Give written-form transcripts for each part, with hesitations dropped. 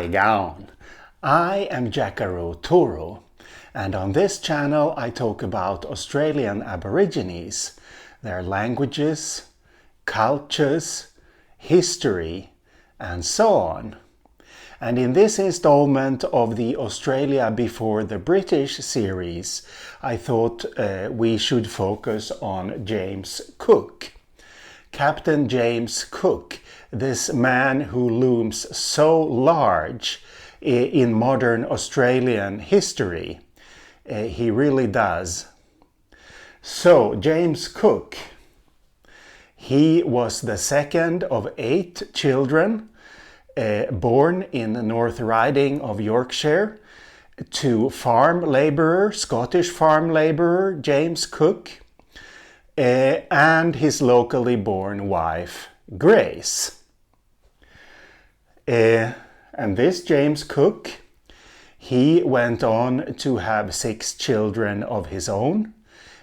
Saigon. I am Jackaroo Toro, and on this channel I talk about Australian Aborigines, their languages, cultures, history, and so on. And in this installment of the Australia Before the British series, I thought we should focus on James Cook. Captain James Cook, this man who looms so large in modern Australian history. He really does. So, James Cook, he was the second of 8 children born in North Riding of Yorkshire to Scottish farm labourer James Cook, and his locally born wife Grace. And this James Cook, he went on to have 6 children of his own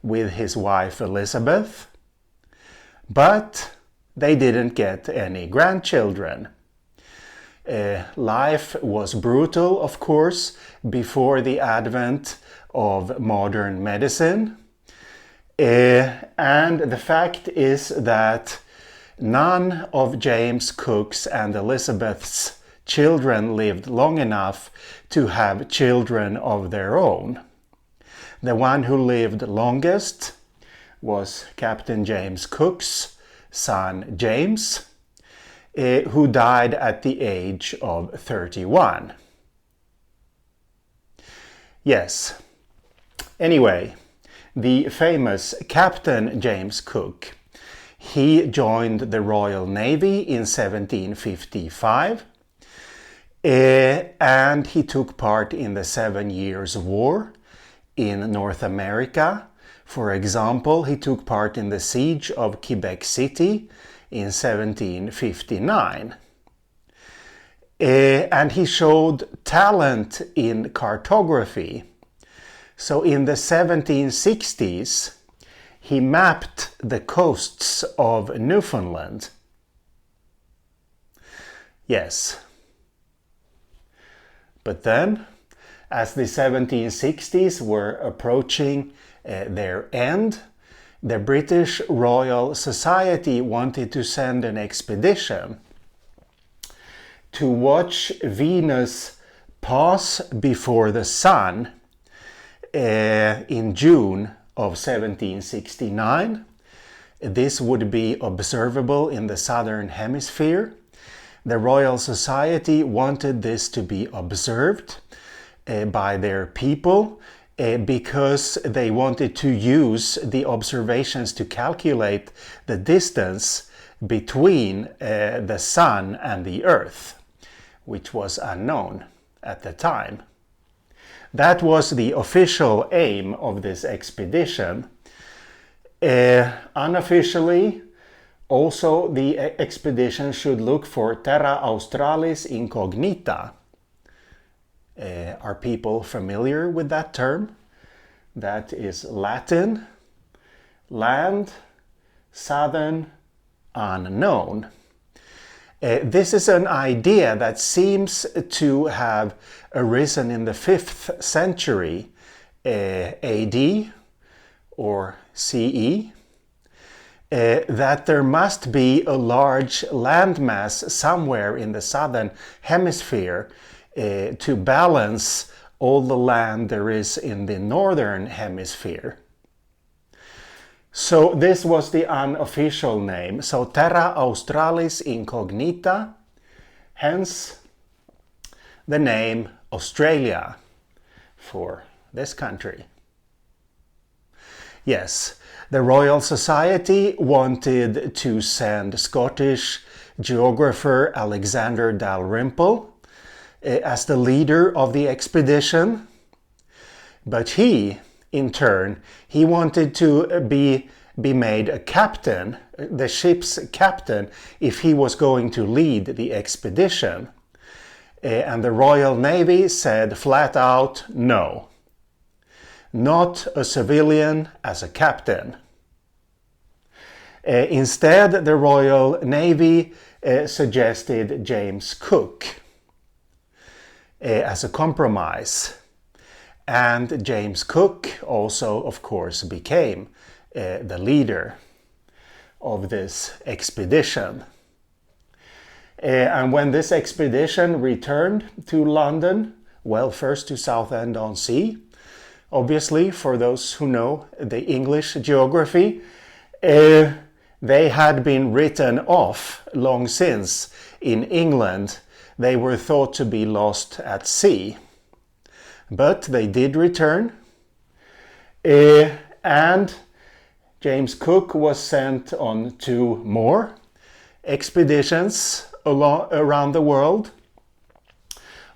with his wife Elizabeth, but they didn't get any grandchildren. Life was brutal, of course, before the advent of modern medicine. And the fact is that none of James Cook's and Elizabeth's children lived long enough to have children of their own. The one who lived longest was Captain James Cook's son James, who died at the age of 31. Yes. Anyway, the famous Captain James Cook, he joined the Royal Navy in 1755, and he took part in the 7 Years' War in North America. For example, he took part in the siege of Quebec City in 1759. And he showed talent in cartography. So in the 1760s, he mapped the coasts of Newfoundland. Yes. But then, as the 1760s were approaching their end, the British Royal Society wanted to send an expedition to watch Venus pass before the Sun in June of 1769. This would be observable in the Southern Hemisphere. The Royal Society wanted this to be observed by their people because they wanted to use the observations to calculate the distance between the Sun and the Earth, which was unknown at the time. That was the official aim of this expedition. Unofficially, also the expedition should look for Terra Australis Incognita. Are people familiar with that term? That is Latin, land, southern, unknown. This is an idea that seems to have arisen in the 5th century AD or CE, that there must be a large landmass somewhere in the southern hemisphere to balance all the land there is in the northern hemisphere. So this was the unofficial name. So Terra Australis Incognita, hence the name Australia for this country. Yes, the Royal Society wanted to send Scottish geographer Alexander Dalrymple as the leader of the expedition, but he, in turn, he wanted to be made a captain, the ship's captain, if he was going to lead the expedition. And the Royal Navy said flat out, no. Not a civilian as a captain. Instead, the Royal Navy suggested James Cook. as a compromise. And James Cook also, of course, became the leader of this expedition. And when this expedition returned to London, well, first to Southend-on-Sea, obviously, for those who know the English geography, they had been written off long since in England. They were thought to be lost at sea. But they did return, and James Cook was sent on 2 more expeditions around the world.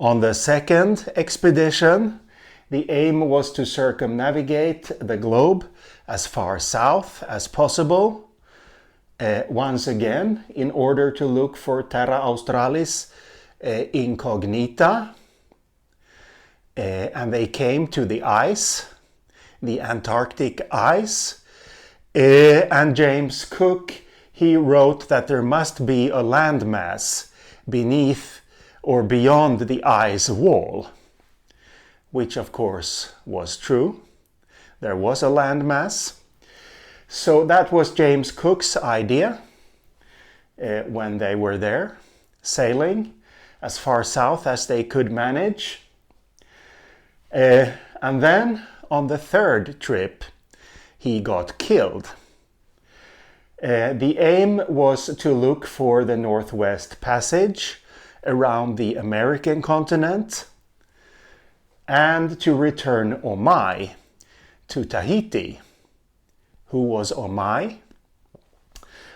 On the second expedition, the aim was to circumnavigate the globe as far south as possible, once again, in order to look for Terra Australis incognita. And they came to the ice, the Antarctic ice, and James Cook, he wrote that there must be a landmass beneath or beyond the ice wall, which of course was true. There was a landmass. So that was James Cook's idea when they were there, sailing as far south as they could manage. And then on the third trip, he got killed. The aim was to look for the Northwest Passage around the American continent and to return Omai to Tahiti. Who was Omai?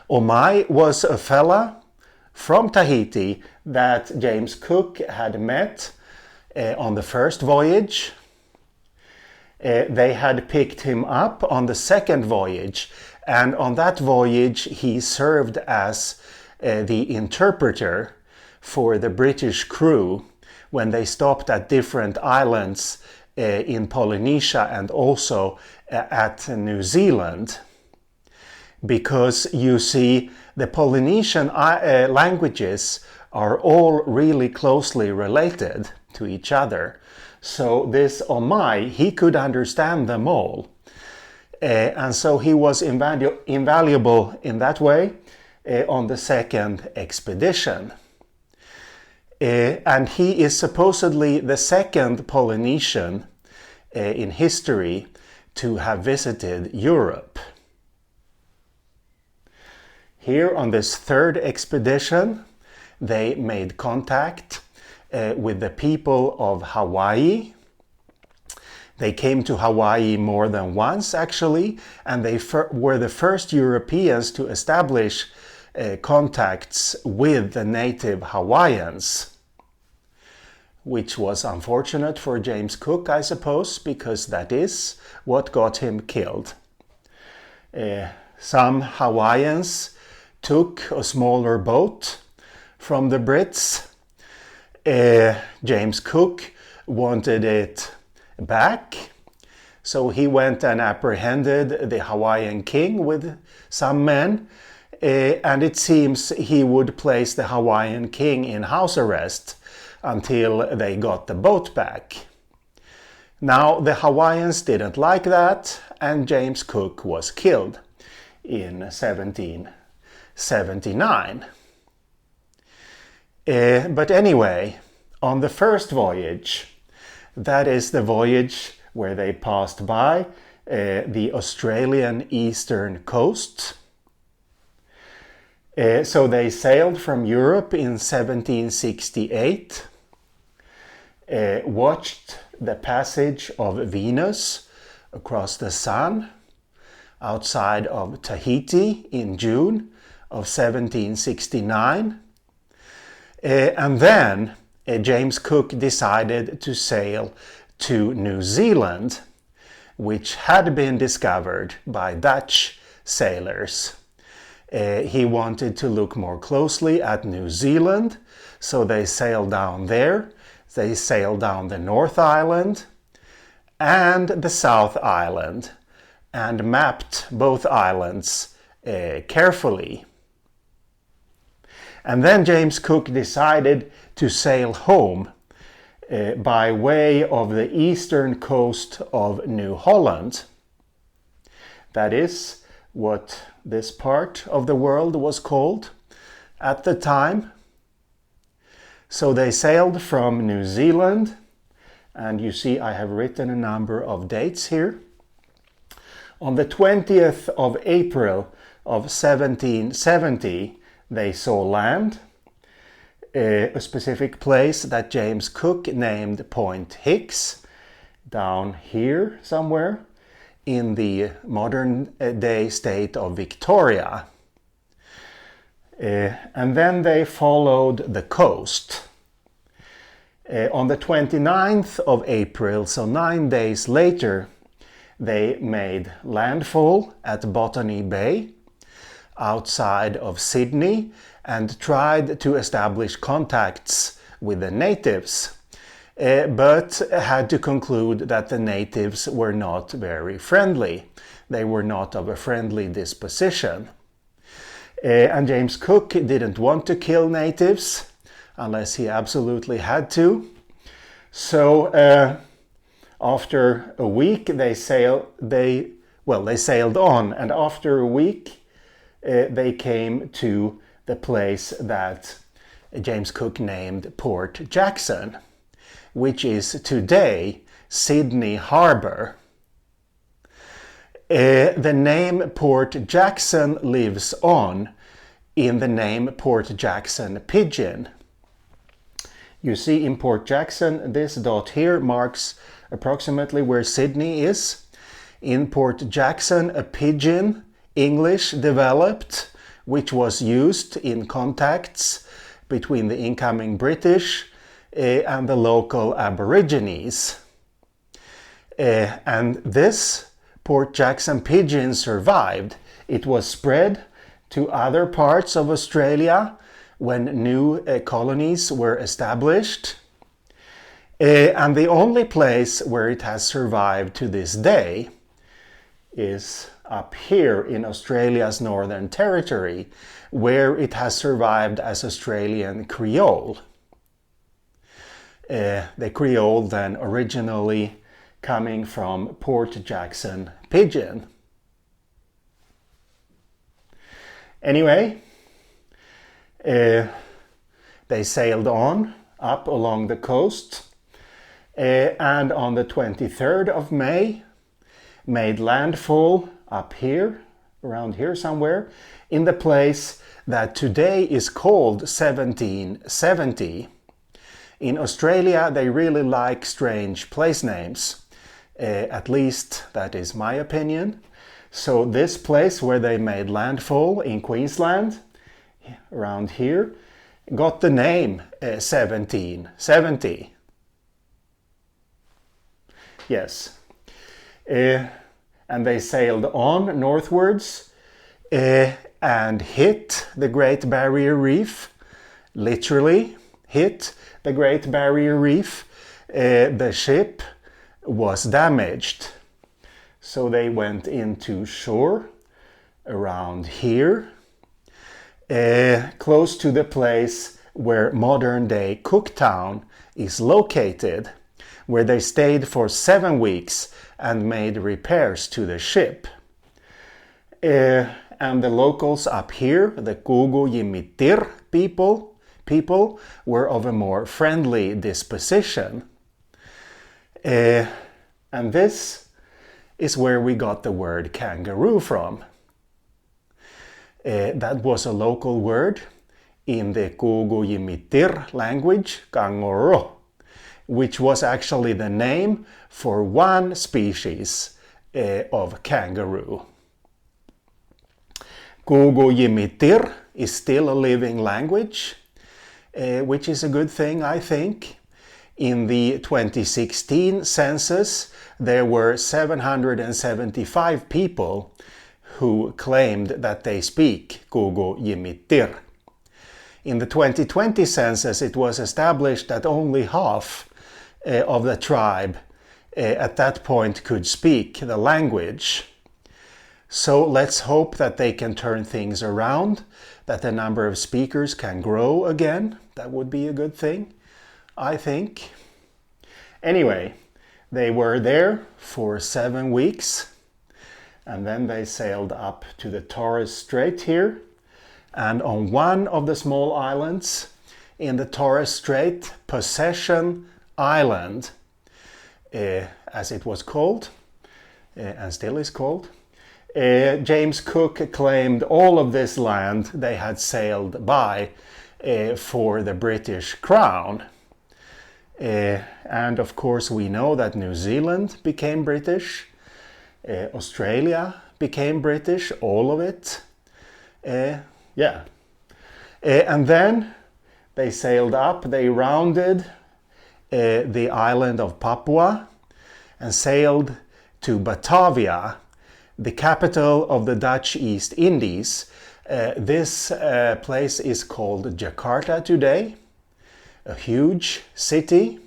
Omai was a fella from Tahiti that James Cook had met on the first voyage. They had picked him up on the second voyage, and on that voyage he served as the interpreter for the British crew when they stopped at different islands in Polynesia and also at New Zealand. Because you see, the Polynesian languages are all really closely related to each other. So this Omai, he could understand them all. And so he was invaluable in that way on the second expedition. And he is supposedly the second Polynesian in history to have visited Europe. Here on this third expedition, they made contact with the people of Hawaii. They came to Hawaii more than once, actually, and they were the first Europeans to establish contacts with the native Hawaiians, which was unfortunate for James Cook, I suppose, because that is what got him killed. Some Hawaiians took a smaller boat from the Brits. James Cook wanted it back, so he went and apprehended the Hawaiian king with some men, and it seems he would place the Hawaiian king in house arrest until they got the boat back. Now the Hawaiians didn't like that, and James Cook was killed in 1779. But anyway, on the first voyage, that is the voyage where they passed by the Australian eastern coast. So they sailed from Europe in 1768, watched the passage of Venus across the sun outside of Tahiti in June of 1769. And then James Cook decided to sail to New Zealand, which had been discovered by Dutch sailors. He wanted to look more closely at New Zealand, so they sailed down there. They sailed down the North Island and the South Island and mapped both islands carefully. And then James Cook decided to sail home by way of the eastern coast of New Holland. That is what this part of the world was called at the time. So they sailed from New Zealand, and you see I have written a number of dates here. On the 20th of April of 1770, they saw land, a specific place that James Cook named Point Hicks, down here somewhere in the modern day state of Victoria. And then they followed the coast. On the 29th of April, so 9 days later, they made landfall at Botany Bay outside of Sydney and tried to establish contacts with the natives, but had to conclude that the natives were not very friendly. They were not of a friendly disposition. And James Cook didn't want to kill natives unless he absolutely had to. So after a week they sailed on, and after a week they came to the place that James Cook named Port Jackson, which is today Sydney Harbour. The name Port Jackson lives on in the name Port Jackson Pigeon. You see in Port Jackson, this dot here marks approximately where Sydney is. In Port Jackson, a pidgin English developed, which was used in contacts between the incoming British and the local Aborigines. And this Port Jackson pidgin survived. It was spread to other parts of Australia when new colonies were established. And the only place where it has survived to this day is up here in Australia's Northern Territory, where it has survived as Australian Creole. The Creole then originally coming from Port Jackson Pigeon. Anyway, they sailed on up along the coast, and on the 23rd of May made landfall up here, around here somewhere, in the place that today is called 1770. In Australia, they really like strange place names. At least that is my opinion. So this place where they made landfall in Queensland, around here, got the name 1770. Yes. And they sailed on northwards and hit the Great Barrier Reef, literally hit the Great Barrier Reef. The ship was damaged. So they went into shore around here, close to the place where modern-day Cooktown is located, where they stayed for 7 weeks and made repairs to the ship. And the locals up here, the Kugu Yimitir people were of a more friendly disposition. And this is where we got the word kangaroo from. That was a local word in the Kugu Yimitir language, kangaroo, which was actually the name for one species of kangaroo. Kugu Yimitir is still a living language, which is a good thing, I think. In the 2016 census, there were 775 people who claimed that they speak Kugu Yimitir. In the 2020 census, it was established that only half of the tribe at that point could speak the language. So let's hope that they can turn things around, that the number of speakers can grow again. That would be a good thing, I think. Anyway, they were there for 7 weeks, and then they sailed up to the Torres Strait here, and on one of the small islands in the Torres Strait, Possession Island, as it was called, and still is called, James Cook claimed all of this land they had sailed by for the British Crown. And of course we know that New Zealand became British, Australia became British, all of it. Yeah. And then they sailed up, they rounded the island of Papua and sailed to Batavia, the capital of the Dutch East Indies. This place is called Jakarta today, a huge city.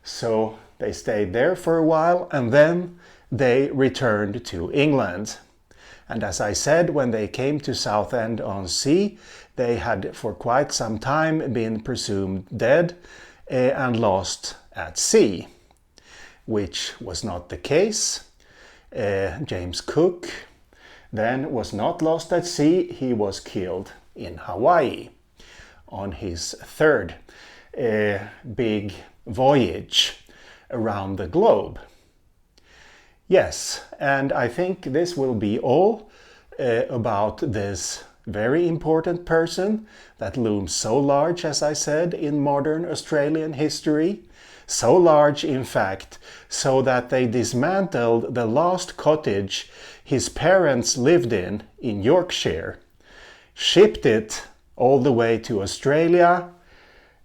So they stayed there for a while and then they returned to England. And as I said, when they came to Southend-on-Sea, they had for quite some time been presumed dead and lost at sea, which was not the case. James Cook then was not lost at sea, he was killed in Hawaii on his third big voyage around the globe. Yes, and I think this will be all about this very important person that looms so large, as I said, in modern Australian history. So large, in fact, so that they dismantled the last cottage his parents lived in Yorkshire, shipped it all the way to Australia,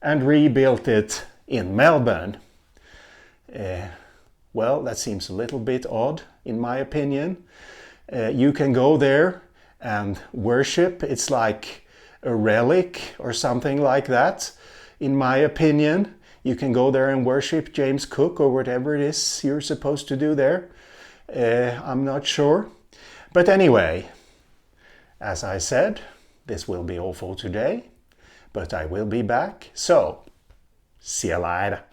and rebuilt it in Melbourne. Well, that seems a little bit odd, in my opinion. You can go there and worship. It's like a relic or something like that, in my opinion. You can go there and worship James Cook or whatever it is you're supposed to do there. I'm not sure. But anyway, as I said, this will be all for today. But I will be back. So, see you later.